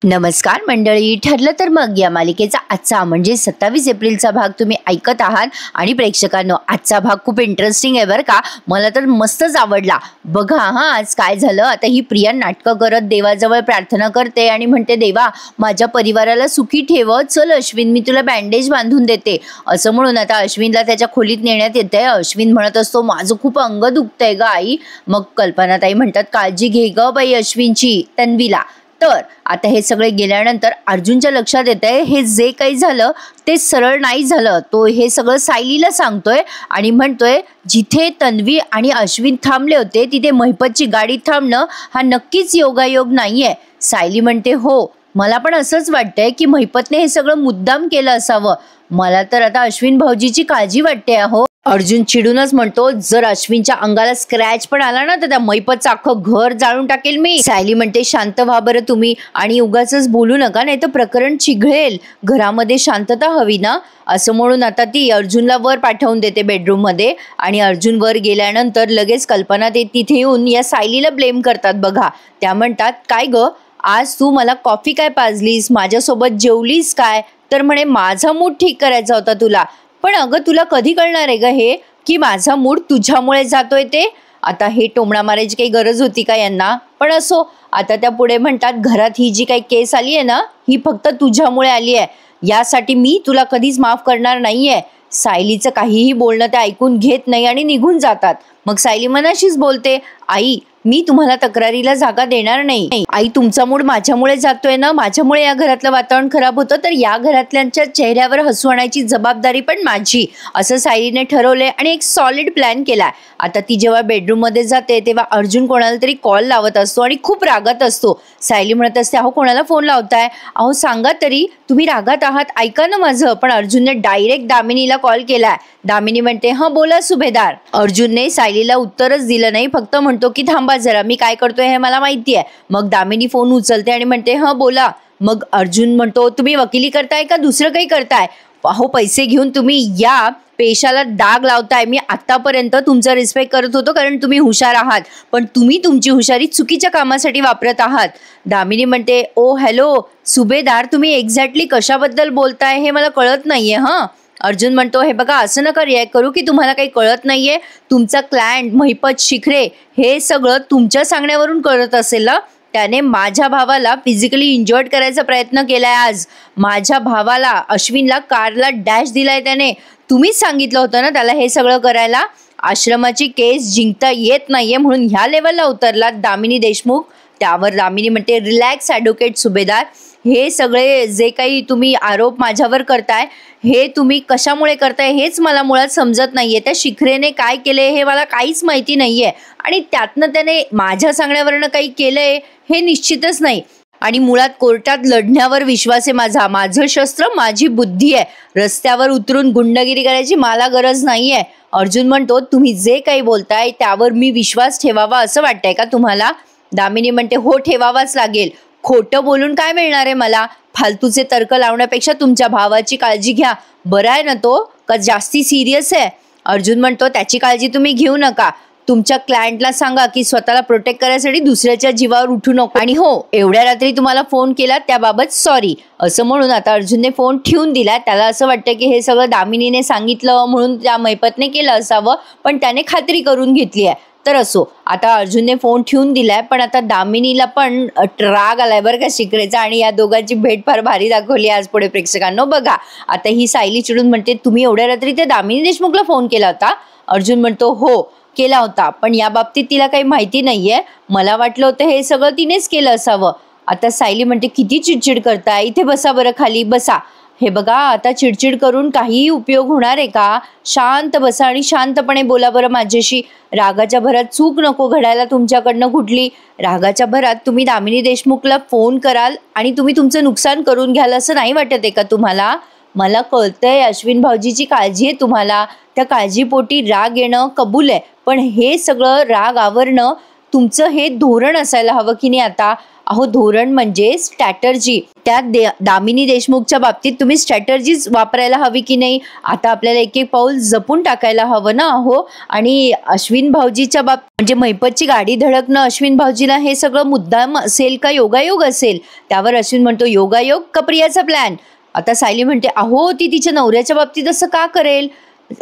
नमस्कार मंडळी. ठरलं तर मग या मालिकेचा आजचा म्हणजे 27 एप्रिलचा भाग तुम्ही ऐकत आहात. आणि प्रेक्षकांनो, आजचा भाग खूप इंटरेस्टिंग आहे बरं का. मला तर मस्तच आवडला. बघा आज काय झालं. आता ही प्रिया नाटकं करत देवाजवळ प्रार्थना करते आणि म्हणते, देवा माझ्या परिवाराला सुखी ठेव, चल अश्विन मी तुला बँडेज बांधून देते. असं म्हणून आता अश्विनला त्याच्या खोलीत नेण्यात येते. अश्विन म्हणत असतो, माझं खूप अंग दुखतंय ग आई. मग कल्पनाताई म्हणतात, काळजी घे ग बाई अश्विनची, तन्वीला. तर आता हे सगळे गेल्यानंतर अर्जुनच्या लक्षात येतंय हे जे काही झालं ते सरळ नाही झालं. तो हे सगळं सायलीला सांगतोय आणि म्हणतोय, जिथे तन्वी आणि अश्विन थांबले होते तिथे महिपतची गाडी थांबणं हा नक्कीच योगायोग नाहीये. सायली म्हणते, हो मला पण असंच वाटतंय की महिपतने हे सगळं मुद्दाम केलं असावं. मला तर आता अश्विन भाऊजीची काळजी वाटते अहो. अर्जुन चिडूनच म्हणतो, जर अश्विनच्या अंगाला स्क्रॅच पण आला ना तर त्या महिपतचं अख्खं घर जाळून टाकेल मी. सायली म्हणते, शांत व्हा बरं तुम्ही आणि उगाचच बोलू नका, नाही तर प्रकरण चिघळेल. घरामध्ये शांतता हवी ना. असं म्हणून आता ती अर्जुनला वर पाठवून देते बेडरूम मध्ये. आणि अर्जुन वर गेल्यानंतर लगेच कल्पना ते तिथे येऊन या सायलीला ब्लेम करतात. बघा, त्या म्हणतात, काय ग आज तू मला कॉफी काय पाजलीस, माझ्यासोबत जेवलीस काय? तर म्हणे, माझा मूड ठीक करायचा होता तुला. पण अगं तुला कधी कळणार आहे ग हे की माझा मूड तुझ्यामुळे जातोय ते. आता हे टोमणा मारायची काही गरज होती का यांना? पण असो. आता त्या पुढे म्हणतात, घरात ही जी काही केस आली आहे ना ही फक्त तुझ्यामुळे आली आहे. यासाठी मी तुला कधीच माफ करणार नाहीये. सायलीचं काहीही बोलणं ते ऐकून घेत नाही आणि निघून जातात. मग सायली मनाशीच बोलते, आई मी तुम्हाला तक्रारीला जागा देणार नाही. आई तुमचा मूड माझ्यामुळे जातोय ना, माझ्यामुळे या घरातलं वातावरण खराब होतं, तर या घरातल्यांच्या चेहऱ्यावर हसू आणायची जबाबदारी पण माझी, असं सायलीने ठरवलंय आणि एक सॉलिड प्लॅन केलाय. आता ती जेव्हा बेडरूम मध्ये जाते तेव्हा अर्जुन कोणाला तरी कॉल लावत असतो आणि खूप रागात असतो. सायली म्हणत असते, अहो कोणाला फोन लावताय, अहो सांगा तरी, तुम्ही रागात आहात, ऐका ना माझं. पण अर्जुनने डायरेक्ट दामिनीला कॉल केलाय. दामिनी म्हणते, हा बोला सुभेदार. अर्जुनने सायलीला उत्तरच दिलं नाही, फक्त म्हणतो की थांबा जरा, मी काय करतोय हे मला माहिती आहे. मग दामिनी फोन उचलते आणि म्हणते, हा बोला. मग अर्जुन म्हणतो, तुम्ही वकिली करताय का दुसरं काही करताय? अहो पैसे घेऊन तुम्ही या पेशाला डाग लावताय. मी आतापर्यंत तुमचा रिस्पेक्ट करत होतो कारण तुम्ही हुशार आहात, पण तुम्ही तुमची हुशारी चुकीच्या कामासाठी वापरत आहात. दामिनी म्हणते, ओ हॅलो सुभेदार, तुम्ही एक्झॅक्टली कशाबद्दल बोलताय हे मला कळत नाहीये. हा. अर्जुन म्हणतो, हे बघा असं नका रिॲक्ट करू की तुम्हाला काही कळत नाहीये. तुमचा क्लायंट महिपत शिखरे हे सगळं तुमच्या सांगण्यावरून करत असेल ना. त्याने माझ्या भावाला फिजिकली इंजर्ड करायचा प्रयत्न केलाय. आज माझ्या भावाला अश्विनला कारला डॅश दिलाय त्याने. तुम्हीच सांगितलं होतं ना त्याला हे सगळं करायला. आश्रमाची केस जिंकता येत नाहीये म्हणून ह्या लेवलला उतरला दामिनी देशमुख. त्यावर दामिनी म्हणते, रिलॅक्स ॲडव्होकेट सुभेदार, हे सगळे जे काही तुम्ही आरोप माझ्यावर करताय हे तुम्ही कशामुळे करताय हेच मला मुळात समजत नाहीये. त्या शिखरेने काय केले हे मला काहीच माहिती नाहीये आणि त्यातनं त्याने माझ्या सांगण्यावरनं काही केलंय हे निश्चितच नाही. आणि मुळात कोर्टात लढण्यावर विश्वास आहे माझा. माझं शस्त्र माझी बुद्धी आहे. रस्त्यावर उतरून गुंडगिरी करायची मला गरज नाहीये. अर्जुन म्हणतो, तुम्ही जे काही बोलताय त्यावर मी विश्वास ठेवावा असं वाटतंय का तुम्हाला? दामिनी म्हणते, हो ठेवावाच लागेल. खोटं बोलून काय मिळणार आहे मला? फालतूचे तर्क लावण्यापेक्षा तुमच्या भावाची काळजी घ्या. बरं आहे ना तो, का जास्ती सिरियस आहे? अर्जुन म्हणतो, त्याची काळजी तुम्ही घेऊ नका. तुमच्या क्लायंटला सांगा की स्वतःला प्रोटेक्ट करायसाठी दुसऱ्याच्या जीवावर उठू नको. आणि हो, एवढ्या रात्री तुम्हाला फोन केला त्याबाबत सॉरी. असं म्हणून आता अर्जुनने फोन ठेवून दिला. त्याला असं वाटतं की हे सगळं दामिनीने सांगितलं म्हणून त्या महिपतने केलं असावं, पण त्याने खात्री करून घेतली आहे. तर असो, आता अर्जुनने फोन ठेवून दिलाय. पण आता दामिनीला पण राग आलाय बरं का शिखरेचा. आणि या दोघांची भेट फार भारी दाखवली आज पुढे प्रेक्षकांनो. बघा, आता ही सायली चिडून म्हणते, तुम्ही एवढ्या रात्री त्या दामिनी देशमुखला फोन केला होता? अर्जुन म्हणतो, हो केला होता, पण या बाबतीत तिला काही माहिती नाहीये. मला वाटलं होतं हे सगळं तिनेच केलं असावं. आता सायली म्हणते, किती चिडचिड करताय, इथे बसा बरं, खाली बसा. हे बघा, आता चिडचिड करून काहीही उपयोग होणार आहे का? शांत बसा आणि शांतपणे बोला बरं माझ्याशी. रागाच्या भरात चूक नको घडायला तुमच्याकडनं कुठली. रागाच्या भरात तुम्ही दामिनी देशमुखला फोन कराल आणि तुम्ही तुमचं नुकसान करून घ्याल असं नाही वाटत आहे का तुम्हाला? मला कळतंय अश्विन भाऊजीची काळजी आहे तुम्हाला. त्या काळजीपोटी राग येणं कबूल आहे, पण हे सगळं राग आवरणं तुमचं हे धोरण असायला हवं की नाही आता? अहो धोरण म्हणजे स्ट्रॅटर्जी. त्या दामिनी देशमुखच्या बाबतीत तुम्ही स्ट्रॅटर्जीच वापरायला हवी की नाही. आता आपल्याला एक एक पाऊल जपून टाकायला हवं ना. अहो आणि अश्विन भाऊजीच्या म्हणजे महिपतची गाडी धडकणं अश्विन भाऊजीला हे सगळं मुद्दाम असेल का योगायोग असेल. त्यावर अश्विन म्हणतो योगायोग का प्रियाचा प्लॅन. आता सायली म्हणते अहो ती तिच्या नवऱ्याच्या बाबतीत असं का करेल.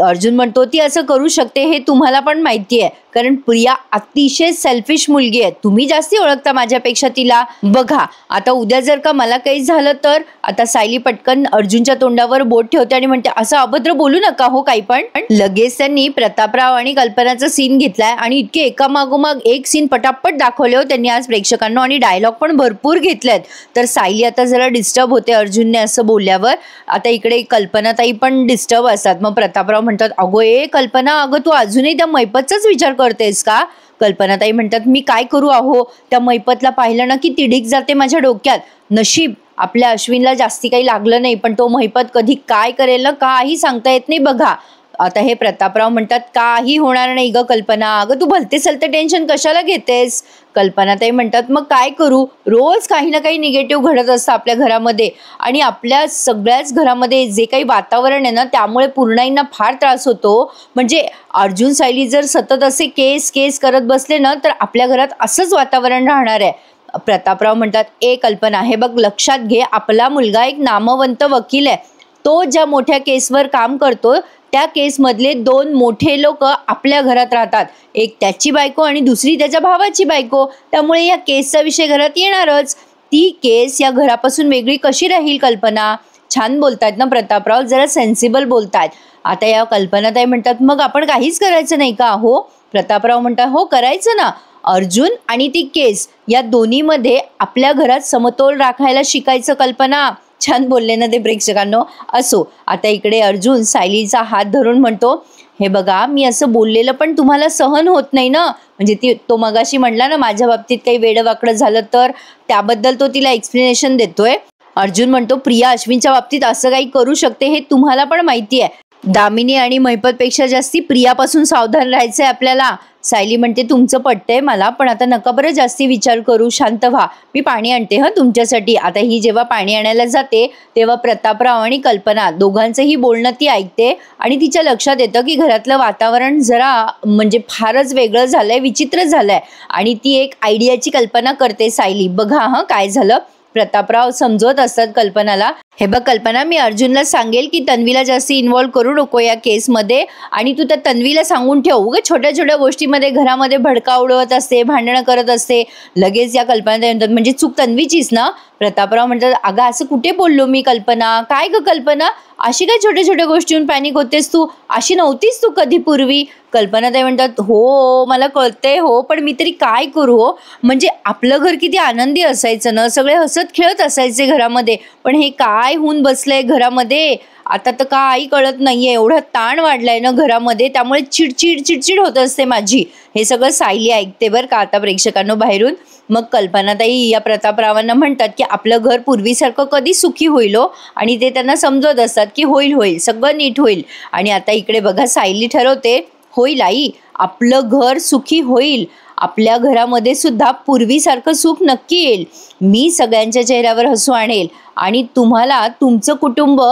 अर्जुन म्हणतो ती असं करू शकते हे तुम्हाला पण माहिती आहे, कारण प्रिया अतिशय सेल्फिश मुलगी आहे. तुम्ही जास्ती ओळखता माझ्यापेक्षा तिला. बघा आता उद्या जर का मला काही झालं तर. आता सायली पटकन अर्जुनच्या तोंडावर बोट ठेवते आणि म्हणते असं अभद्र बोलू नका हो काही पण. लगेच त्यांनी प्रतापराव आणि कल्पनाचा सीन घेतलाय आणि इतके एकामागोमाग एक सीन पटापट दाखवले हो त्यांनी आज प्रेक्षकांना, आणि डायलॉग पण भरपूर घेतलेत. तर सायली आता जरा डिस्टर्ब होते अर्जुनने असं बोलल्यावर. आता इकडे कल्पनाताई पण डिस्टर्ब असतात. मग प्रतापराव म्हणतात अगो कल्पना, अगं तू अजूनही त्या मैपतचाच विचार करतेस का. कल्पनाताई म्हणतात मी काय करू अहो, त्या मैपतला पाहिलं ना की तिडीक जाते माझ्या डोक्यात. नशीब आपल्या अश्विनला जास्ती काही लागलं नाही, पण तो मैपत कधी काय करेल ना काही सांगता येत नाही बघा. आता हे प्रतापराव म्हणतात काही होणार नाही ग कल्पना, अगं तू भलते सलते टेन्शन कशाला घेतेस. कल्पनाताई म्हणतात मग काय करू, रोज काही ना काही निगेटिव्ह घडत असतं आपल्या घरामध्ये, आणि आपल्या सगळ्याच घरामध्ये जे काही वातावरण आहे ना त्यामुळे पूर्णाईंना फार त्रास होतो. म्हणजे अर्जुन सायली जर सतत असे केस केस करत बसले ना तर आपल्या घरात असंच वातावरण राहणार आहे. प्रतापराव म्हणतात कल्पना हे बघ लक्षात घे, आपला मुलगा एक नामवंत वकील आहे. तो ज्या मोठ्या केसवर काम करतो त्या केसमधले 2 मोठे लोक आपल्या घरात राहतात, एक त्याची बायको आणि दुसरी त्याच्या भावाची बायको. त्यामुळे या केसचा विषय घरात येणारच. ती केस या घरापासून वेगळी कशी राहील कल्पना. छान बोलतायत ना प्रतापराव, जरा सेन्सिबल बोलतायत. आता या कल्पनाताई म्हणतात मग आपण काहीच करायचं नाही का. हो प्रतापराव म्हणतात हो करायचं ना. अर्जुन आणि ती केस या दोन्हीमध्ये आपल्या घरात समतोल राखायला शिकायचं कल्पना. छान बोलले ना ते प्रेक्षकांनो. असो आता इकडे अर्जुन सायलीचा हात धरून म्हणतो हे बघा मी असं बोललेलं पण तुम्हाला सहन होत नाही ना. म्हणजे तो मगाशी म्हणला ना माझ्या बाबतीत काही वेडवाकडं झालं तर, त्याबद्दल तो तिला एक्सप्लेनेशन देतोय. अर्जुन म्हणतो प्रिया अश्विनच्या बाबतीत असं काही करू शकते हे तुम्हाला पण माहिती आहे. दामिनी आणि महिपतपेक्षा जास्ती प्रियापासून सावधान राहायचंय आपल्याला. सायली म्हणते तुमचं पटतंय मला, पण आता नका बरं जास्ती विचार करू, शांत व्हा, मी पाणी आणते तुमच्यासाठी. आता ही जेव्हा पाणी आणायला जाते तेव्हा प्रतापराव आणि कल्पना दोघांचंही बोलणं ती ऐकते आणि तिच्या लक्षात येतं की घरातलं वातावरण जरा म्हणजे फारच वेगळं झालंय, विचित्र झालंय. आणि ती एक आयडियाची कल्पना करते सायली. बघा काय झालं. प्रतापराव समजवत असतात कल्पनाला, हे बघ कल्पना मी अर्जुनला सांगेल की तन्वीला जास्त इन्व्हॉल्व करू नको या केसमध्ये, आणि तू त्या तन्वीला सांगून ठेव उगा छोट्या छोट्या गोष्टीमध्ये घरामध्ये भडका उडवत असते, भांडणं करत असते. लगेच या कल्पना म्हणतात म्हणजे चूक तन्वीचीच ना. प्रतापराव म्हणतात अगं असं कुठे बोललो मी कल्पना. काय ग कल्पना अशी काय छोट्या छोट्या गोष्टीहून पॅनिक होतेस तू, अशी नव्हतीस तू कधी पूर्वी. कल्पना ताई म्हणतात हो मला कळते हो, पण मी तरी काय करू हो. म्हणजे आपलं घर किती आनंदी असायचं ना, सगळे हसत खेळत असायचे घरामध्ये, पण हे काय होऊन बसलंय घरामध्ये आता तर काही कळत नाहीये. एवढा ताण वाढलाय ना घरामध्ये, त्यामुळे चिडचिड चिडचिड होत असते माझी. हे सगळं सायली ऐकते बरं का आता प्रेक्षकांनो बाहेरून. मग कल्पनाताई या प्रतापरावांना म्हणतात की आपलं घर पूर्वीसारखं कधी सुखी होईल हो, आणि ते त्यांना समजवत असतात की होईल होईल सगळं नीट होईल. आणि आता इकडे बघा सायली ठरवते होईल आई, आपलं घर सुखी होईल, आपल्या घरामध्ये सुद्धा पूर्वीसारखं सुख नक्की येईल. मी सगळ्यांच्या चेहऱ्यावर हसू आणेल आणि तुम्हाला तुमचं कुटुंब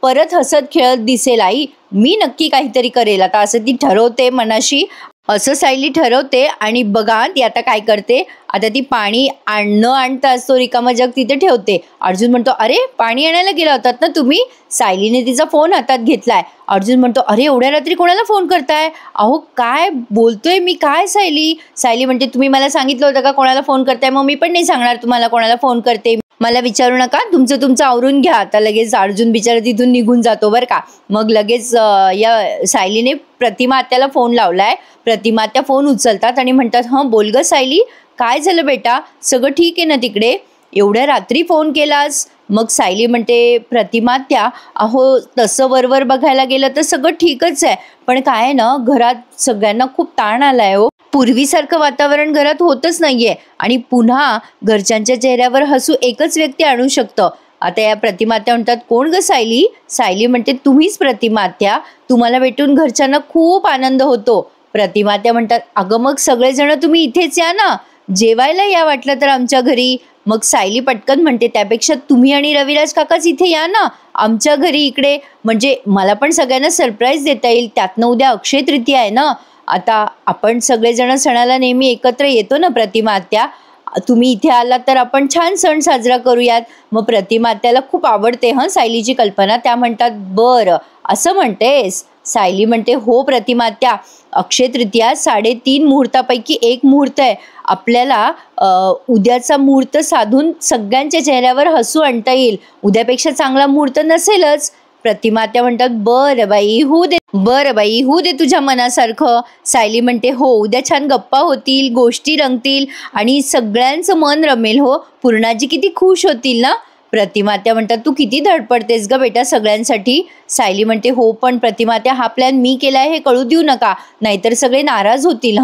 परत हसत खेळत दिसेल आई, मी नक्की काहीतरी करेल. आता असं ती ठरवते मनाशी, असं सायली ठरवते. आणि बघा ती आता काय करते, आता ती पाणी आणताच तो रिकामा जग तिथे ठेवते. अर्जुन म्हणतो अरे पाणी आणायला गेला होतात ना तुम्ही. सायलीने तिचा फोन हातात घेतलाय. अर्जुन म्हणतो अरे एवढ्या रात्री कोणाला फोन करताय. अहो काय बोलतोय मी काय सायली. सायली म्हणते तुम्ही मला सांगितलं होतं का कोणाला फोन करताय, मग मी पण नाही सांगणार तुम्हाला कोणाला फोन करते, मला विचारू नका, तुमचं आवरून घ्या. आता लगेच अर्जुन बिचारा तिथून निघून जातो बरं का. मग लगेच या सायलीने प्रतिमा आत्याला फोन लावलाय. प्रतिमा आत्या फोन उचलतात आणि म्हणतात बोल ग सायली, काय झालं बेटा, सगळं ठीक आहे ना तिकडे, एवढ्या रात्री फोन केलास. मग सायली म्हणते प्रतिमा आत्या अहो तसं वरवर बघायला गेलं तर सगळं ठीकच आहे, पण काय आहे ना घरात सगळ्यांना खूप ताण आलाय हो, पूर्वीसारखं वातावरण घरात होतच नाहीये, आणि पुन्हा घरच्यांच्या चेहऱ्यावर हसू एकच व्यक्ती आणू शकतं. आता या प्रतिमात्या म्हणतात कोण ग सायली. सायली म्हणते तुम्हीच प्रतिमात्या, तुम्हाला भेटून घरच्यांना खूप आनंद होतो. प्रतिमात्या म्हणतात अगं मग सगळेजण तुम्ही इथेच या ना, जेवायला या वाटलं तर आमच्या घरी. मग सायली पटकन म्हणते, त्यापेक्षा तुम्ही आणि रविराज काकाच इथे या ना आमच्या घरी इकडे, म्हणजे मला पण सगळ्यांना सरप्राईज देता येईल. त्यातनं उद्या अक्षय तृतीया आहे ना. आता आपण सगळेजण सणाला नेहमी एकत्र येतो ना प्रतिमा आत्या, तुम्ही इथे आलात तर आपण छान सण साजरा करूयात. मग प्रतिमा आत्याला खूप आवडते सायलीची कल्पना. त्या म्हणतात, बरं असं म्हणतेस. सायली म्हणते, हो प्रतिमा आत्या, अक्षय तृतीया 3.5 मुहूर्तापैकी एक मुहूर्त आहे. आपल्याला उद्याचा मुहूर्त साधून सगळ्यांच्या चेहऱ्यावर हसू आणता येईल. उद्यापेक्षा चांगला मुहूर्त नसेलच. प्रतिमा आत्या म्हणतात, बरं बाई होऊ दे तुझ्या मनासारखं. सायली म्हणते, हो उद्या छान गप्पा होतील, गोष्टी रंगतील आणि सगळ्यांचं मन रमेल. हो पूर्णाजी किती खुश होतील ना. प्रतिमा आत्या म्हणतात, तू किती धडपडतेस ग बेटा सगळ्यांसाठी. सायली म्हणते, हो पण प्रतिमा आत्या, हा प्लॅन मी केलाय हे कळू देऊ नका, नाहीतर सगळे नाराज होतील.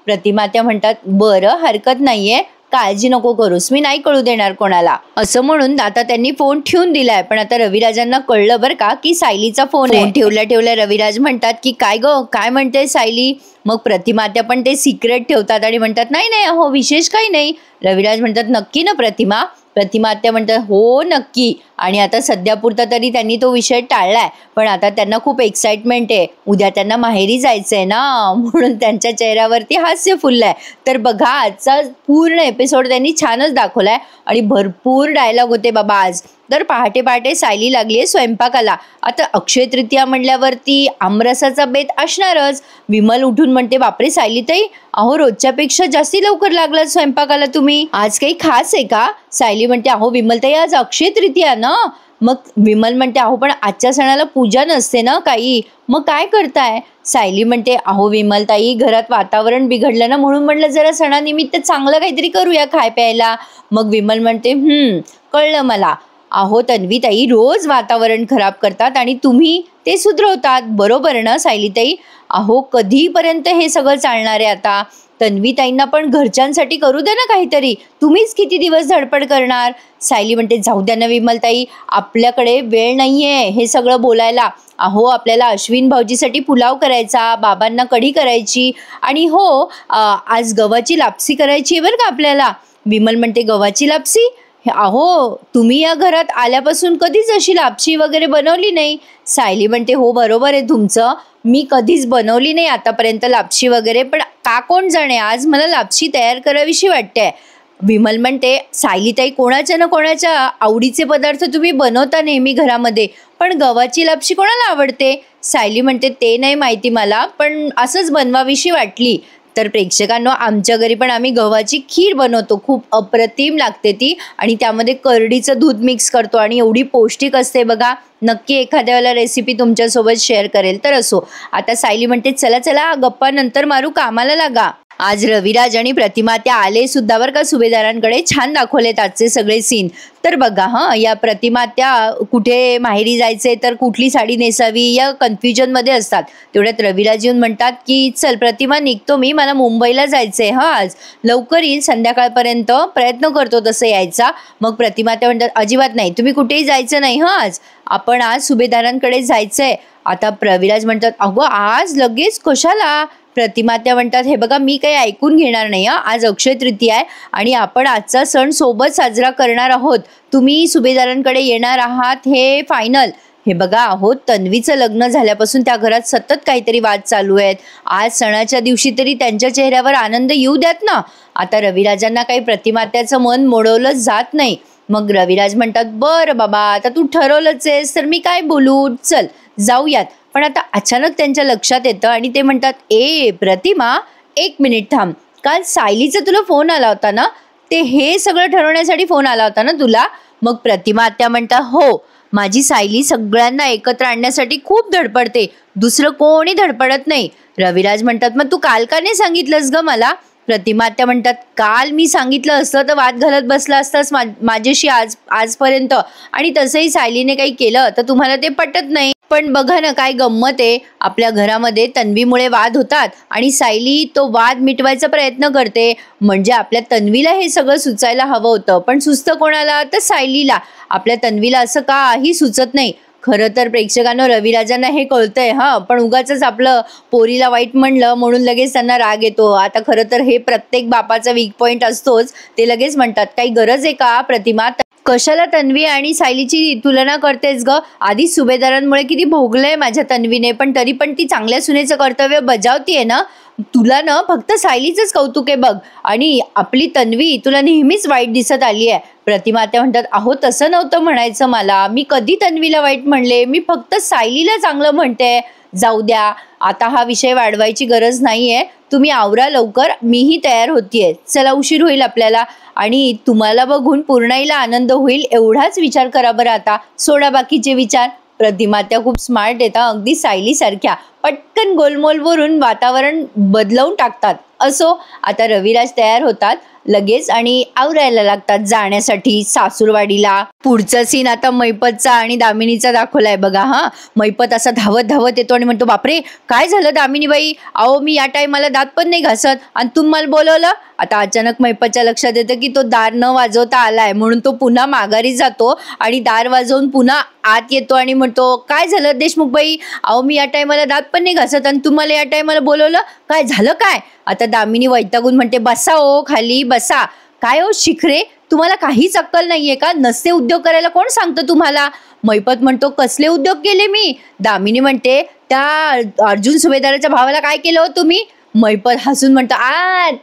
प्रतिमा आत्या म्हणतात, बरं हरकत नाहीये, काळजी नको करूस, मी नाही कळू देणार कोणाला. असं म्हणून आता त्यांनी फोन ठेवून दिलाय. पण आता रविराजांना कळलं बरं का की सायलीचा फोन आहे. ठेवल्या रविराज म्हणतात की काय काय म्हणते सायली. मग प्रतिमा आत्या पण ते सिक्रेट ठेवतात आणि म्हणतात, नाही हो विशेष काही नाही. रविराज म्हणतात, नक्की ना प्रतिमा. प्रतिमा आत्या म्हणतात, हो नक्की. आणि आता सध्यापुरता तरी त्यांनी तो विषय टाळलाय, पण आता त्यांना खूप एक्साइटमेंट आहे. उद्या त्यांना माहेरी जायचंय ना, म्हणून त्यांच्या चेहऱ्यावरती हास्य फुललंय. तर बघा आजचा पूर्ण एपिसोड त्यांनी छानच दाखवलाय आणि भरपूर डायलॉग होते बाबा आज. तर पहाटे सायली लागलीये स्वयंपाकाला. आता अक्षय तृतीया म्हणल्यावरती आमरसाचा बेत असणारच. विमल उठून म्हणते, बापरे सायलीताई, अहो रोजच्यापेक्षा जास्ती लवकर लागला स्वयंपाकाला तुम्ही, आज काही खास आहे का. सायली म्हणते, अहो विमलताई आज अक्षय तृतीया ना. मग विमल म्हणते, अहो पण आजच्या सणाला पूजा नसते ना काही, मग काय करताय. सायली म्हणते, अहो विमलताई घरात वातावरण बिघडलं ना, म्हणून म्हटलं जरा सणानिमित्त चांगलं काहीतरी करूया खाय प्यायला. मग विमल म्हणते, कळलं मला. अहो तन्वीताई रोज वातावरण खराब करतात आणि तुम्ही ते सुधरवतात, बरोबर ना सायलीताई. अहो कधीपर्यंत हे सगळं चालणार आहे आता. तन्वीताईंना पण घरच्यांसाठी करू दे ना काहीतरी, तुम्हीच किती दिवस धडपड करणार. सायली म्हणते, जाऊ द्या ना विमलताई, आपल्याकडे वेळ नाहीये हे सगळं बोलायला. अहो आपल्याला अश्विन भाऊजीसाठी पुलाव करायचा, बाबांना कढी करायची आणि आज गव्हाची लापसी करायची आहे बरं का आपल्याला. विमल म्हणते, गव्हाची लापसी. अहो तुम्ही या घरात आल्यापासून कधीच अशी लापशी वगैरे बनवली नाही. सायली म्हणते, हो बरोबर आहे तुमचं, मी कधीच बनवली नाही आतापर्यंत लापशी वगैरे, पण का कोण जाणे आज मला लापशी तयार करावीशी वाटते. विमल म्हणते, सायलीताई कोणाच्या ना कोणाच्या आवडीचे पदार्थ तुम्ही बनवता नेहमी घरामध्ये, पण गव्हाची लापशी कोणाला आवडते. सायली म्हणते, ते नाही माहिती मला, पण असंच बनवावीशी वाटली. तर प्रेक्षकांनो, आमच्या घरी पण आम्ही गव्हाची खीर बनवतो, खूप अप्रतिम लागते ती, आणि त्यामध्ये करडीचं दूध मिक्स करतो आणि एवढी पौष्टिक असते बघा. नक्की एखाद्या वेळेला रेसिपी तुमच्यासोबत शेअर करेल. तर असो, आता सायली म्हणते, चला गप्पा नंतर मारू, कामाला लागा. आज रविराज आणि प्रतिमा त्या आले सुद्धा बरं का सुभेदारांकडे. छान दाखवलेत आजचे सगळे सीन. तर बघा या प्रतिमा त्या कुठे माहेरी जायचे तर कुठली साडी नेसावी या कन्फ्युजनमध्ये असतात. तेवढ्यात रविराज येऊन म्हणतात की चल प्रतिमा निघतो मी, मला मुंबईला जायचंय आज लवकर येईल, संध्याकाळपर्यंत प्रयत्न करतो तसं यायचा. मग प्रतिमा त्या म्हणतात, अजिबात नाही, तुम्ही कुठेही जायचं नाही आज, आपण आज सुभेदारांकडे जायचंय. आता रविराज म्हणतात, अगो आज लगेच कशाला. प्रतिमा त्या म्हणतात, हे बघा मी काही ऐकून घेणार नाही, आज अक्षय तृतीया आहे आणि आपण आजचा सण सोबत साजरा करणार आहोत, तुम्ही सुभेदारांकडे येणार आहात हे फायनल. हे बघा अहो तन्वीचं लग्न झाल्यापासून त्या घरात सतत काहीतरी वाद चालू आहेत, आज सणाच्या दिवशी तरी त्यांच्या चेहऱ्यावर आनंद येऊ द्यात ना. आता रविराजांना काही प्रतिमा त्याचं मन मोडवलं जात नाही. मग रविराज म्हणतात, बरं बाबा आता तू ठरवलंच आहेस तर मी काय बोलू, चल जाऊयात. पण आता अचानक त्यांच्या लक्षात येतं आणि ते म्हणतात, प्रतिमा 1 मिनिट थांब, काल सायलीचा तुला फोन आला होता ना, ते हे सगळं ठरवण्यासाठी फोन आला होता ना तुला. मग प्रतिमा आत्या म्हणतात, हो माझी सायली सगळ्यांना एकत्र आणण्यासाठी खूप धडपडते, दुसरं कोणी धडपडत नाही. रविराज म्हणतात, मग तू काल का नाही सांगितलंस ग मला. प्रतिमा आत्या म्हणतात, काल मी सांगितलं असतं तर वाद घालत बसला असतास माझ्याशी आजपर्यंत, आणि तसंही सायलीने काही केलं तर तुम्हाला ते पटत नाही. पण बघा ना काय गंमत आहे, आपल्या घरामध्ये तन्वीमुळे वाद होतात आणि सायली तो वाद मिटवायचा प्रयत्न करते. म्हणजे आपल्या तन्वीला हे सगळं सुचायला हवं होतं, पण सुचतं कोणाला तर सायलीला. आपल्या तन्वीला असं काही सुचत नाही. खरं तर प्रेक्षकांनो रविराजांना हे कळतंय पण उगाचच आपलं पोरीला वाईट म्हणलं म्हणून लगेच त्यांना राग येतो. आता खरं तर हे प्रत्येक बापाचा वीक पॉइंट असतोच. ते लगेच म्हणतात काही गरज आहे का प्रतिमा, कशाला तन्वी आणि सायलीची तुलना करतेस ग? आधी सुभेदारांमुळे किती भोगलंय माझ्या तन्वीने, पण तरी पण ती चांगल्या सुनेचं कर्तव्य बजावतीये ना. तुला ना फक्त सायलीचंच कौतुक आहे बघ, आणि आपली तन्वी तुला नेहमीच वाईट दिसत आली आहे. प्रतिमा त्या म्हणतात अहो तसं नव्हतं म्हणायचं मला, मी कधी तन्वीला वाईट म्हणले, मी फक्त सायलीला चांगलं म्हणते. जाऊ द्या, आता हा विषय वाढवायची गरज नाहीये, तुम्ही आवरा लवकर, मीही तयार होतीये, चला उशीर होईल आपल्याला. आणि तुम्हाला बघून पूर्णाईला आनंद होईल एवढाच विचार करा बरं, आता सोडा बाकीचे विचार. प्रतिमा त्या खूप स्मार्ट येतात, अगदी सायली सारख्या पटकन गोलमोलवरून वातावरण बदलवून टाकतात. असो, आता रविराज तयार होतात लगेच आणि आवरायला लागतात जाण्यासाठी सासूरवाडीला. पुढचा सीन आता मैपतचा आणि दामिनीचा दाखवलाय बघा. मैपत असा धावत धावत येतो आणि म्हणतो बापरे काय झालं दामिनीबाई, अहो मी या टायमाला दात पण नाही घासत आणि तुम्हाला बोलवलं. आता अचानक मैपतच्या लक्षात येतं की तो दार न वाजवता आलाय, म्हणून तो पुन्हा माघारी जातो आणि दार वाजवून पुन्हा आत येतो आणि म्हणतो काय झालं देशमुखबाई, अहो मी या टायमाला दात पण नाही घासत आणि तुम्हाला या टायमाला बोलवलं, काय झालं काय. आता दामिनी वैतागून म्हणते बसा ओ खाली बसा. काय हो शिखरे, तुम्हाला काहीच अक्कल नाहीये का? नसते उद्योग करायला कोण सांगतं तुम्हाला? मैपत म्हणतो कसले उद्योग केले मी? दामिनी म्हणते त्या अर्जुन सुभेदाराच्या भावाला काय केलं हो तुम्ही? मैपत हसून म्हणतो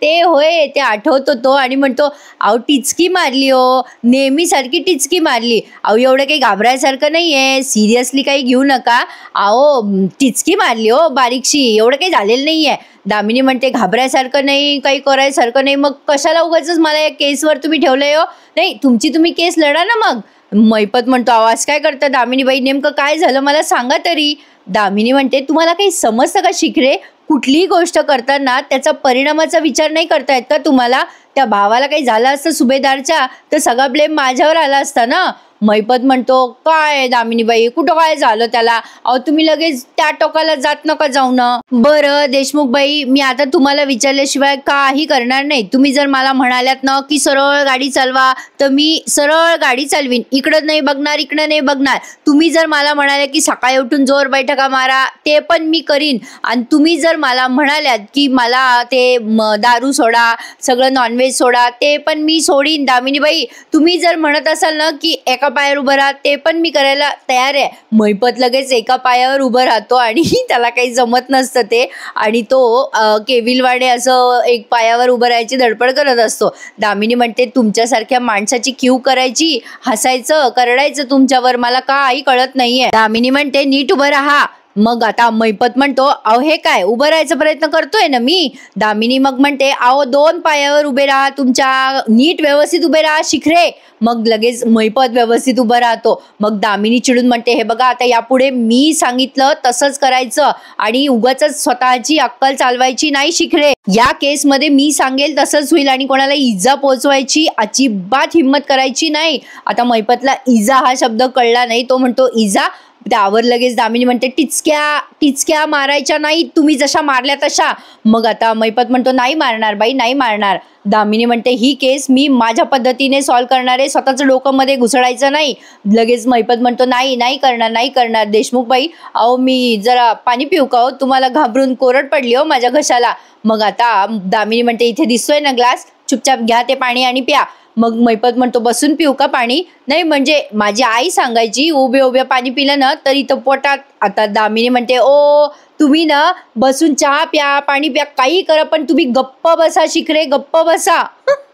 ते होय, ते आठवतो तो आणि म्हणतो अहो टिचकी मारली हो, नेहमीसारखी टिचकी मारली. अहो एवढं काही घाबरायसारखं नाहीये, सिरियसली काही घेऊ नका. अहो टिचकी मारली हो बारीकशी, एवढं काही झालेलं नाहीये. दामिनी म्हणते घाबरायसारखं नाही, काही करायसारखं नाही, मग कशाला उगाचच मला या केसवर तुम्ही ठेवलंय हो? नाही तुमची तुम्ही केस लढा ना मग. मैपत म्हणतो आवाज काय करता दामिनीबाई, नेमकं काय झालं मला सांगा तरी. दामिनी म्हणते तुम्हाला काही समजतं का शिखरे, कुठलीही गोष्ट करताना त्याचा परिणामाचा विचार नाही करता येत का तुम्हाला? त्या भावाला काही झालं असतं सुभेदारच्या तर सगळा ब्लेम माझ्यावर आला असता ना. मैपत म्हणतो काय दामिनीबाई कुठं काय झालं त्याला, अहो तुम्ही लगेच त्या टोकाला जात नका जाऊ ना. बरं देशमुखबाई, मी आता तुम्हाला विचारल्याशिवाय काही करणार नाही. तुम्ही जर मला म्हणाल्यात ना की सरळ गाडी चालवा तर मी सरळ गाडी चालवीन, इकडं नाही बघणार इकडं नाही बघणार. तुम्ही जर मला म्हणाले की सकाळी उठून जोर बैठका मारा ते पण मी करीन, आणि तुम्ही जर मला म्हणाल्यात की मला ते दारू सोडा सगळं नॉनव्हेज सोडा ते पण मी सोडीन. दामिनीबाई तुम्ही जर म्हणत असाल ना की एका पायावर उभं राहा ते पण मी करायला तयार आहे. मैपत लगेच एका पायावर उभं राहतो आणि त्याला काही जमत नसतं ते, आणि तो केविलवाडे असं एक पायावर उभं राहायची धडपड करत असतो. दामिनी म्हणते तुमच्यासारख्या माणसाची क्यू करायची, हसायचं करडायचं तुमच्यावर मला काही कळत नाहीये. दामिनी म्हणते नीट उभं राहा. मग आता मैपत म्हणतो अहो हे काय, उभं राहायचा प्रयत्न करतोय ना मी. दामिनी मग म्हणते अहो 2 पायावर उभे राहा, तुमच्या नीट व्यवस्थित उभे राहा शिखरे. मग लगेच मैपत व्यवस्थित उभं राहतो. मग दामिनी चिडून म्हणते हे बघा आता यापुढे मी सांगितलं तसंच करायचं आणि उगाचच स्वतःची अक्कल चालवायची नाही शिखरे. या केसमध्ये मी सांगेल तसंच होईल आणि कोणाला इजा पोचवायची अजिबात हिंमत करायची नाही. आता मैपतला इजा हा शब्द कळला नाही, तो म्हणतो इजा. त्यावर लगेच दामिनी म्हणते टिचक्या मारायच्या नाही, तुम्ही जशा मारल्या तशा. मग आता मैपत म्हणतो नाही मारणार बाई नाही मारणार. दामिनी म्हणते ही केस मी माझ्या पद्धतीने सॉल्व्ह करणार आहे, स्वतःचं डोकं मध्ये घुसडायचं नाही. लगेच मैपत म्हणतो नाही करणार देशमुखबाई, अहो मी जरा पाणी पिऊ का हो, तुम्हाला घाबरून कोरड पडली हो माझ्या घशाला. मग आता दामिनी म्हणते इथे दिसतोय ना ग्लास, चुपचाप घ्या ते पाणी आणि प्या. मग मैपत म्हणतो बसून पिऊ का पाणी? नाही म्हणजे माझी आई सांगायची उभ्या पाणी पिलं ना तरी तर पोटात. आता दामिनी म्हणते ओ तुम्ही ना बसून चहा प्या पाणी प्या काही करा पण तुम्ही गप्प बसा शिखरे, गप्प बसा.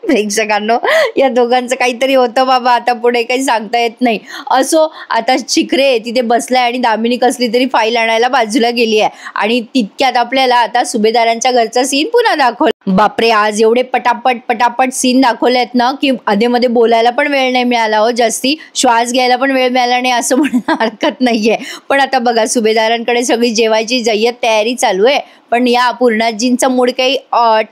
प्रेक्षकांनो या दोघांचं काहीतरी होतं बाबा, आता पुढे काही सांगता येत नाही. असो, आता शिखरे तिथे बसलाय आणि दामिनी कसली तरी फाईल आणायला बाजूला गेली आहे आणि तितक्यात आपल्याला आता सुभेदारांच्या घरचा सीन पुन्हा दाखवला. बापरे, आज एवढे पटापट सीन दाखवलेत ना की मध्ये बोलायला पण वेळ नाही मिळाला हो, जास्ती श्वास घ्यायला पण वेळ मिळाला नाही असं म्हणणं हरकत नाहीये. पण आता बघा सुभेदारांकडे सगळी जेवायची जय्यत तयारी चालू आहे, पण या पूर्णाजींचा मूड काही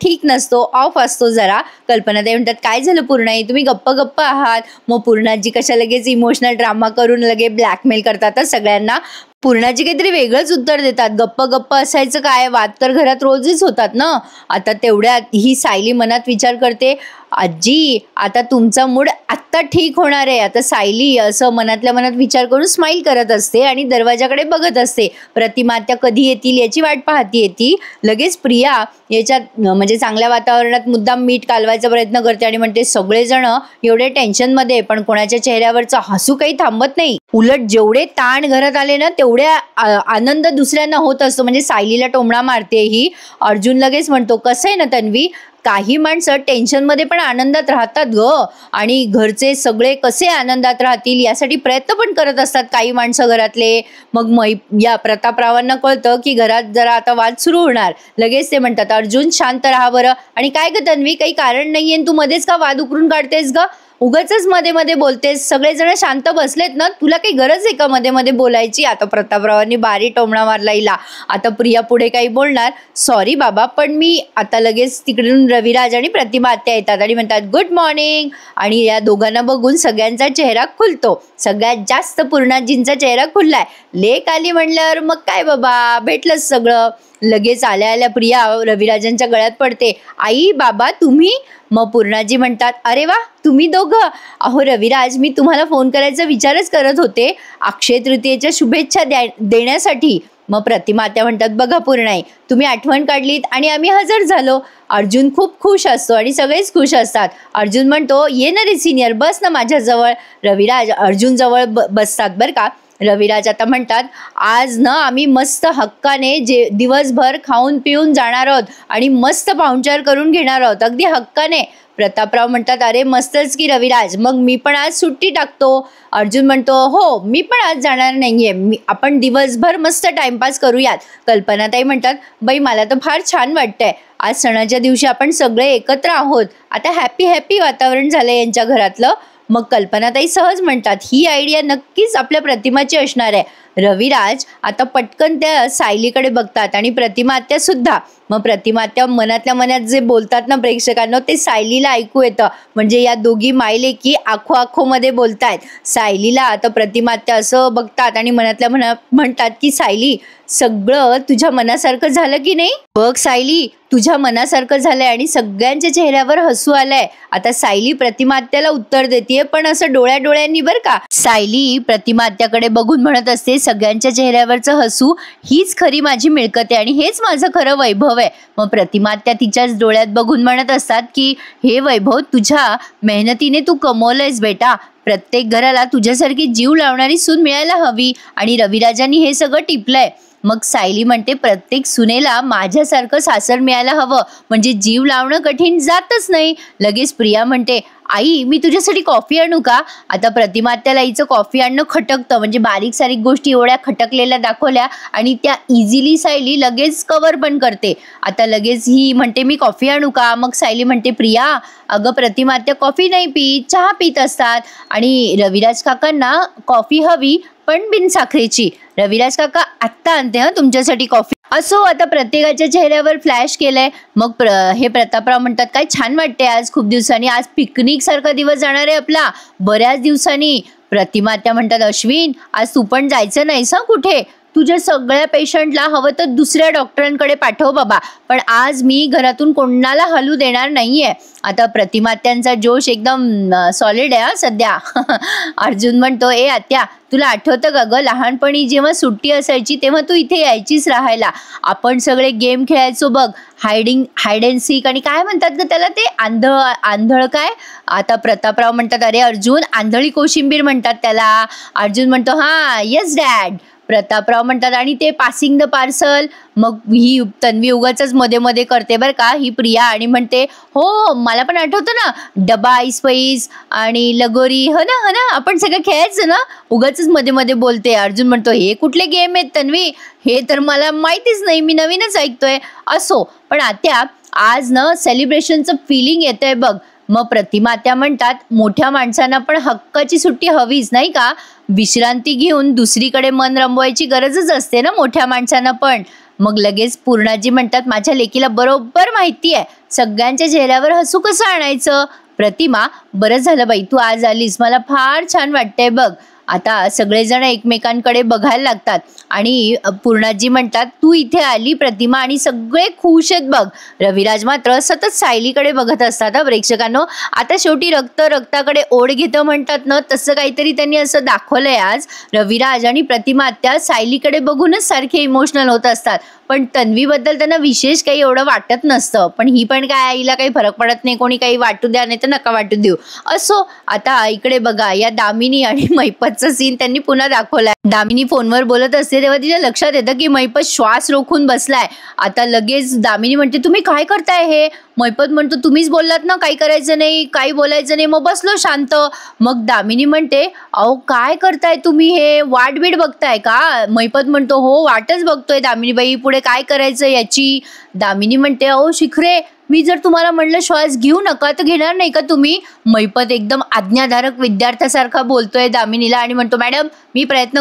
ठीक नसतो, ऑफ असतो जरा. कल्पनाताई म्हणतात काय झालं पूर्णाई, तुम्ही गप्प आहात. मग पूर्णाजी कशा लगेच इमोशनल ड्रामा करून लगेच ब्लॅकमेल करतात सगळ्यांना. पूर्णाजी काहीतरी वेगळंच उत्तर देतात, गप्प असायचं काय, वाद तर घरात रोजच होतात ना. आता तेवढ्यात ही सायली मनात विचार करते आजी आता तुमचा मूड आत्ता ठीक होणार आहे. आता सायली असं मनातल्या मनात विचार करून स्माईल करत असते आणि दरवाजाकडे बघत असते. प्रतिमा आत्या कधी येतील याची वाट पाहतीये ती. लगेच प्रिया याच्यात म्हणजे चांगल्या वातावरणात मुद्दाम मीठ कालवायचा प्रयत्न करते आणि म्हणते सगळेजण एवढे टेन्शनमध्ये पण कोणाच्या चेहऱ्यावरचं हसू काही थांबत नाही. उलट जेवढे ताण घरात आले ना तेवढ्या आनंद दुसऱ्यांना होत असतो. म्हणजे सायलीला टोमणा मारते ही. अर्जुन लगेच म्हणतो कसं आहे ना तन्वी, काही माणसं टेन्शनमध्ये पण आनंदात राहतात ग, आणि घरचे सगळे कसे आनंदात राहतील यासाठी प्रयत्न पण करत असतात काही माणसं घरातले. मग या प्रतापरावांना कळतं की घरात जरा आता वाद सुरू होणार. लगेच ते म्हणतात अर्जुन शांत राहा बरं. आणि काय ग तन्वी, काही कारण नाहीये, तू मध्येच का वाद उकरून काढतेस ग, उगाच मध्ये मध्ये बोलतेस, सगळेजण शांत बसलेत ना, तुला काही गरज आहे का मध्ये मध्ये बोलायची. आता प्रतापरावांनी बारी टोमणा मारला हिला. आता प्रिया पुढे काही बोलणार, सॉरी बाबा पण मी आता. लगेच तिकडून रविराज आणि प्रतिमा आत्या येतात आणि म्हणतात गुड मॉर्निंग. आणि या दोघांना बघून सगळ्यांचा चेहरा खुलतो. सगळ्यात जास्त पूर्णाजींचा चेहरा खुललाय. लेक आली म्हणल्यावर मग काय बाबा, भेटलंच सगळं. लगेच आल्या आल्या प्रिया रविराजांच्या गळ्यात पडते. आई बाबा तुम्ही. मग पूर्णाजी म्हणतात अरे वा तुम्ही दोघं. अहो रविराज, मी तुम्हाला फोन करायचा विचारच करत होते अक्षय तृतीयेच्या शुभेच्छा देण्यासाठी. मग प्रतिमा आत्या म्हणतात बघा पूर्णाई, तुम्ही आठवण काढलीत आणि आम्ही हजर झालो. अर्जुन खूप खुश असतो आणि सगळेच खुश असतात. अर्जुन म्हणतो ये ना रे सिनियर, बस ना माझ्याजवळ. रविराज अर्जुन जवळ बसतात बरं का. रविराज आता म्हणतात आज ना आम्ही मस्त हक्काने दिवसभर खाऊन पिऊन जाणार आहोत आणि मस्त पाहुणचार करून घेणार आहोत, अगदी हक्काने. प्रतापराव म्हणतात अरे मस्तच की रविराज, मग मी पण आज सुट्टी टाकतो. अर्जुन म्हणतो हो मी पण आज जाणार नाहीये, आपण दिवसभर मस्त टाइमपास करूयात. कल्पनाताई म्हणतात बाई मला तर फार छान वाटतंय, आज सणाच्या दिवशी आपण सगळे एकत्र आहोत. आता हॅपी हॅपी वातावरण झालंय यांच्या घरातलं. मग कल्पनाताई सहज म्हणतात ही आयडिया नक्कीच आपल्या प्रतिमाची असणार आहे. रविराज आता पटकन त्या सायलीकडे बघतात आणि प्रतिमा आत्या सुद्धा. मग प्रतिमा आत्या मनातल्या मनात जे बोलतात ना प्रेक्षकांना ते सायलीला ऐकू येतं. म्हणजे या दोघी मायलेकी आखो आखो मध्ये बोलतायत. सायलीला आता प्रतिमा आत्या असं बघतात आणि मनातल्या म्हणतात की सायली सगळं तुझ्या मनासारखं झालं की नाही, बघ सायली तुझ्या मनासारखं झालंय आणि सगळ्यांच्या चेहऱ्यावर हसू आलंय. आता सायली प्रतिमा आत्याला उत्तर देते पण असं डोळ्यांनी बरं का. सायली प्रतिमा आत्याकडे बघून म्हणत असते सगळ्यांच्या चेहऱ्यावरचं हसू हीच खरी माझी मिळकत आहे आणि हेच माझं खरं वैभव आहे. मग प्रतिमा आत्या तिच्याच डोळ्यात बघून म्हणत असतात की हे वैभव तुझ्या मेहनतीने तू कमवलंयस बेटा. प्रत्येक घराला तुझ्यासारखी जीव लावणारी सून मिळायला हवी आणि रविराजांनी हे सगळं टिपलंय. मग सायली म्हणते प्रत्येक सुनेला माझ्यासारखं सासर मिळायला हवं, म्हणजे जीव लावणं कठीण जातच नाही. लगेच प्रिया म्हणते आई मी तुझ्यासाठी कॉफी आणू का. आता प्रतिमा आत्याला हिचं कॉफी आणणं खटकतं, म्हणजे बारीक सारीक गोष्टी एवढ्या खटकलेल्या दाखवल्या आणि त्या इझिली सायली लगेच कव्हर पण करते. आता लगेच ही म्हणते मी कॉफी आणू का. मग सायली म्हणते प्रिया अगं प्रतिमा आत्या कॉफी नाही पीत, चहा पीत असतात आणि रविराज काकांना कॉफी हवी पण बिन साखरेची. रविराज काका आत्ता आणते हा तुमच्यासाठी कॉफी. असो आता प्रत्येकाच्या चेहऱ्यावर फ्लॅश केलंय. मग हे प्रतापराव म्हणतात काय छान वाटते आज, खूप दिवसांनी आज पिकनिक सारखा दिवस जाणार आहे आपला, बऱ्याच दिवसांनी. प्रतिमा आत्या म्हणतात अश्विन आज तू पण जायचं नाहीस हा कुठे, तुझ्या सगळ्या पेशंटला हवं तर दुसऱ्या डॉक्टरांकडे पाठव बाबा, पण आज मी घरातून कोणाला हलू देणार नाहीये. आता प्रतिमा आत्यांचा जोश एकदम सॉलिड आहे सध्या. अर्जुन म्हणतो ए आत्या तुला आठवतं का ग लहानपणी जेव्हा सुट्टी असायची तेव्हा तू इथे यायचीच राहायला, आपण सगळे गेम खेळायचो बघ, हाईड अँड सीक आणि काय म्हणतात ग त्याला ते आंधळ काय. आता प्रतापराव म्हणतात अरे अर्जुन आंधळी कोशिंबीर म्हणतात त्याला. अर्जुन म्हणतो हा येस डॅड. प्रतापराव म्हणतात आणि ते पासिंग द पार्सल. मग ही तन्वी उगाच मध्ये मध्ये करते बरं का ही प्रिया आणि म्हणते हो मला पण आठवतं ना डबा ऐस पैस आणि लगोरी हो ना आपण सगळं खेळायचं ना, उगाच मध्ये मध्ये बोलते. अर्जुन म्हणतो हे कुठले गेम आहेत तन्वी, हे तर मला माहितीच नाही, मी नवीनच ऐकतोय. असो पण आत्या आज ना सेलिब्रेशनचं फिलिंग येतंय बघ. मग प्रतिमा आत्या म्हणतात मोठ्या माणसांना पण हक्काची सुट्टी हवीच नाही का, विश्रांती घेऊन दुसरीकडे मन रमवायची गरजच असते ना मोठ्या माणसांना पण. मग लगेच पूर्णाजी म्हणतात माझ्या लेकीला बरोबर माहिती आहे सगळ्यांच्या चेहऱ्यावर हसू कसं आणायचं. प्रतिमा बरं झालं बाई तू आज आलीस, मला फार छान वाटतंय बघ. आता सगळेजण एकमेकांकडे बघायला लागतात आणि पूर्णाजी म्हणतात, तू इथे आली प्रतिमा आणि सगळे खुश आहेत बघ. रविराज मात्र सतत सायलीकडे बघत असतात. प्रेक्षकांनो, आता शेवटी रक्त रक्ताकडे ओढ घेतं म्हणतात ना, तसं काहीतरी त्यांनी असं दाखवलंय आज. रविराज आणि प्रतिमा त्या सायलीकडे बघूनच सारखे इमोशनल होत असतात, पण तन्वीबद्दल त्यांना विशेष काही एवढं वाटत नसतं. पण ही पण काय, आईला काही फरक पडत नाही, कोणी काही वाटू द्या नाही तर नका वाटू देऊ. असो, आता इकडे बघा, या दामिनी आणि मैपतचा सीन त्यांनी पुन्हा दाखवलाय. दामिनी फोनवर बोलत असते तेव्हा तिच्या लक्षात येतं की मैपत श्वास रोखून बसलाय. आता लगेच दामिनी म्हणते, तुम्ही काय करताय हे? मैपत म्हणतो, तुम्हीच बोललात ना काही करायचं नाही, काही बोलायचं नाही, मग बसलो शांत. मग दामिनी म्हणते, अहो काय करताय तुम्ही, हे वाट बीट बघताय का? मैपत म्हणतो, हो वाटच बघतोय दामिनीबाई, पुढे काय करायचं याची. दामिनी म्हणते, अहो शिखरे, मी जर तुम्हाला म्हणलं श्वास घेऊ नका तर घेणार नाही का तुम्ही? मैपत एकदम आज्ञाधारक विद्यार्थ्यासारखा बोलतोय दामिनीला आणि म्हणतो, मॅडम मी प्रयत्न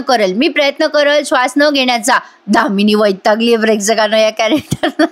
करेल श्वास न घेण्याचा. दामिनी वैतागली प्रेक्षकांना या कॅरेक्टरला.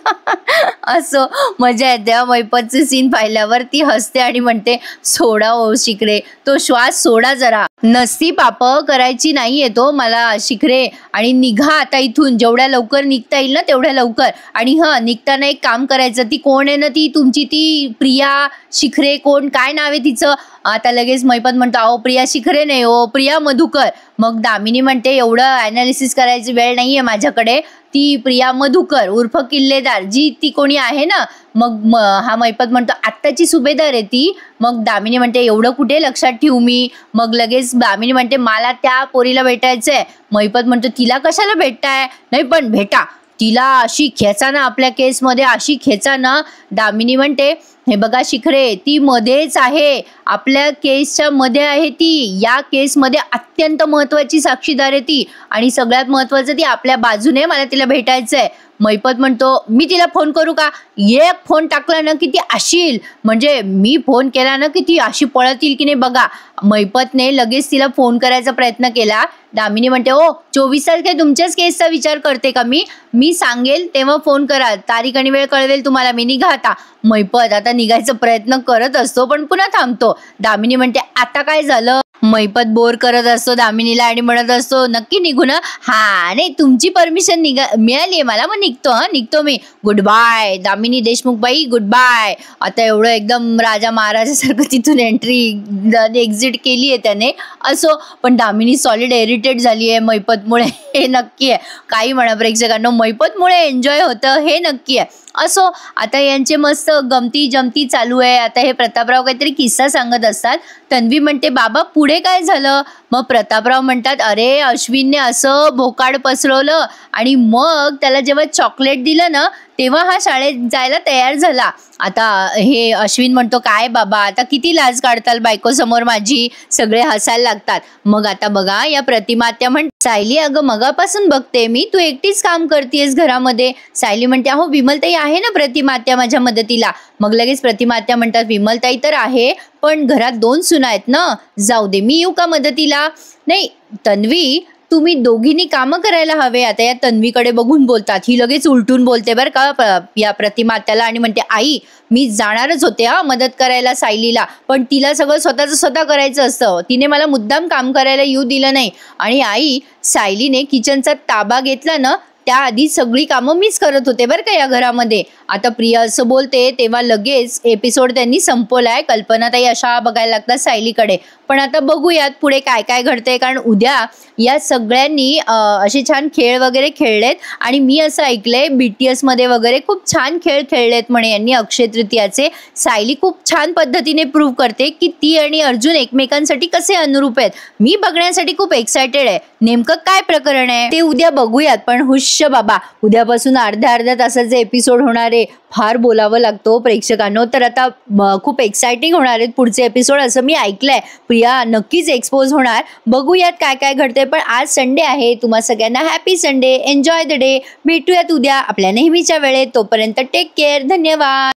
असो, मजा येते. मैपतचे सीन पाहिल्यावर ती हसते आणि म्हणते, सोडा ओ शिखरे, तो श्वास सोडा जरा, नसती पाप करायची नाहीये तो मला शिखरे, आणि निघा आता इथून, जेवढ्या लवकर निघता येईल ना तेवढ्या लवकर. आणि निघताना एक काम करायचं, ती कोण आहे ना ती तुमची, ती प्रिया शिखरे, कोण काय नाव आहे तिचं? आता लगेच मैपत म्हणतो, अहो प्रिया शिखरे नाही हो, प्रिया मधुकर. मग दामिनी म्हणते, एवढं ॲनालिसिस करायची वेळ नाहीये माझ्याकडे, ती प्रिया मधुकर उर्फ किल्लेदार जी ती कोणी आहे ना. मग हा मैपत म्हणतो, आत्ताची सुभेदार आहे ती. मग दामिनी म्हणते, एवढं कुठे लक्षात ठेवू मी? मग लगेच दामिनी म्हणते, मला त्या पोरीला भेटायचंय. मैपत म्हणतो, तिला कशाला भेटताय? नाही पण भेटा तिला, अशी खेचा ना आपल्या केसमध्ये, अशी खेचा ना. दामिनी म्हणते, हे बघा शिखरे, ती मध्येच आहे, आपल्या केसच्या मध्ये आहे ती, या केसमध्ये अत्यंत महत्वाची साक्षीदार आहे ती, आणि सगळ्यात महत्वाचं ती आपल्या बाजूने, मला तिला भेटायचंय. मैपत म्हणतो, मी तिला फोन करू का? एक फोन टाकला ना की ती अशील, म्हणजे मी फोन केला ना की ती अशी पळत येईल की नाही बघा. मैपतने लगेच तिला फोन करायचा प्रयत्न केला. दामिनी म्हणते, ओ 24 तास काय तुमच्याच केसचा विचार करते का मी सांगेल तेव्हा फोन करा, तारीख आणि वेळ कळवेल तुम्हाला, मी निघा आता. मैपत आता निघायचा प्रयत्न करत असतो पण पुन्हा थांबतो. दामिनी म्हणते, आता काय झालं? मैपत बोर करत असतो दामिनीला आणि म्हणत असतो, नक्की निघू ना? हा नाही, तुमची परमिशन मिळाली मला, मग निघतो मी, गुड बाय दामिनी देशमुख बाई, गुड बाय. आता एवढं एकदम राजा महाराजासारखं तिथून एंट्री एक्झिट केली आहे त्याने. असो, पण दामिनी सॉलिड इरिटेट झाली आहे मैपतमुळे, हे नक्की आहे. काही म्हणा प्रेक्षकांनो, मैपतमुळे एन्जॉय होतं हे नक्की आहे. असो, आता यांचे मस्त गमती जमती चालू आहे. आता हे प्रतापराव काहीतरी किस्सा सांगत असतात. तन्वी म्हणते, बाबा पुढे काय झालं? मग प्रतापराव म्हणतात, अरे अश्विनने असं भोकाड पसरवलं आणि मग त्याला जेव्हा चॉकलेट दिलं ना तेव्हा हा शाळेत जायला तयार झाला. आता हे अश्विन म्हणतो, काय बाबा आता किती लाज काढताल बायको समोर माझी? सगळे हसायला लागतात. मग आता बघा, या प्रतिमा त्या म्हणतात, सायली अगं मगापासून बघते मी, तू एकटीच काम करतेस घरामध्ये. सायली म्हणते, अहो विमलताई आहे ना प्रतिमात्या माझ्या मदतीला. मग लगेच प्रतिमात्या म्हणतात, विमलताई तर आहे पण घरात 2 सुना आहेत ना, जाऊ दे मी येऊ का मदतीला? नाही तन्वी, तुम्ही दोघींनी कामं करायला हवे. आता या तन्वीकडे बघून बोलतात. ही लगेच उलटून बोलते बरं का या प्रतिमात्याला आणि म्हणते, आई मी जाणारच होते मदत करायला सायलीला, पण तिला सगळं स्वतः करायचं असतं, तिने मला मुद्दाम काम करायला येऊ दिलं नाही. आणि आई, सायलीने किचनचा ताबा घेतला ना त्याआधी सगळी कामं मीच करत होते बरं का या घरामध्ये. आता प्रिया असं बोलते तेव्हा लगेच एपिसोड त्यांनी संपवलाय. कल्पनाताई अशा बघायला लागतात सायलीकडे. पण आता बघूयात पुढे काय काय घडतंय, कारण उद्या या सगळ्यांनी असे छान खेळ वगैरे खेळलेत आणि मी असं ऐकलंय BTS मध्ये वगैरे खूप छान खेळ खेळलेत म्हणे यांनी अक्षय तृतीयाचे. सायली खूप छान पद्धतीने प्रूव्ह करते की ती आणि अर्जुन एकमेकांसाठी कसे अनुरूप आहेत. मी बघण्यासाठी खूप एक्सायटेड आहे. नेमकं काय प्रकरण आहे ते उद्या बघूयात. पण हुश्श बाबा, उद्यापासून अर्ध्या तासाचे एपिसोड होणार आहे. फार बोलावं लागतो प्रेक्षकांनो. तर आता खूप एक्साइटिंग होणार आहेत पुढचे एपिसोड असं मी ऐकलंय. प्रिया नक्कीच एक्सपोज होणार. बघूयात काय काय घडतंय. पण आज संडे आहे. तुम्हा सगळ्यांना happy Sunday, enjoy the day. भेटूयात उद्या आपल्या नेहमीच्या वेळेत. तोपर्यंत टेक केअर. धन्यवाद.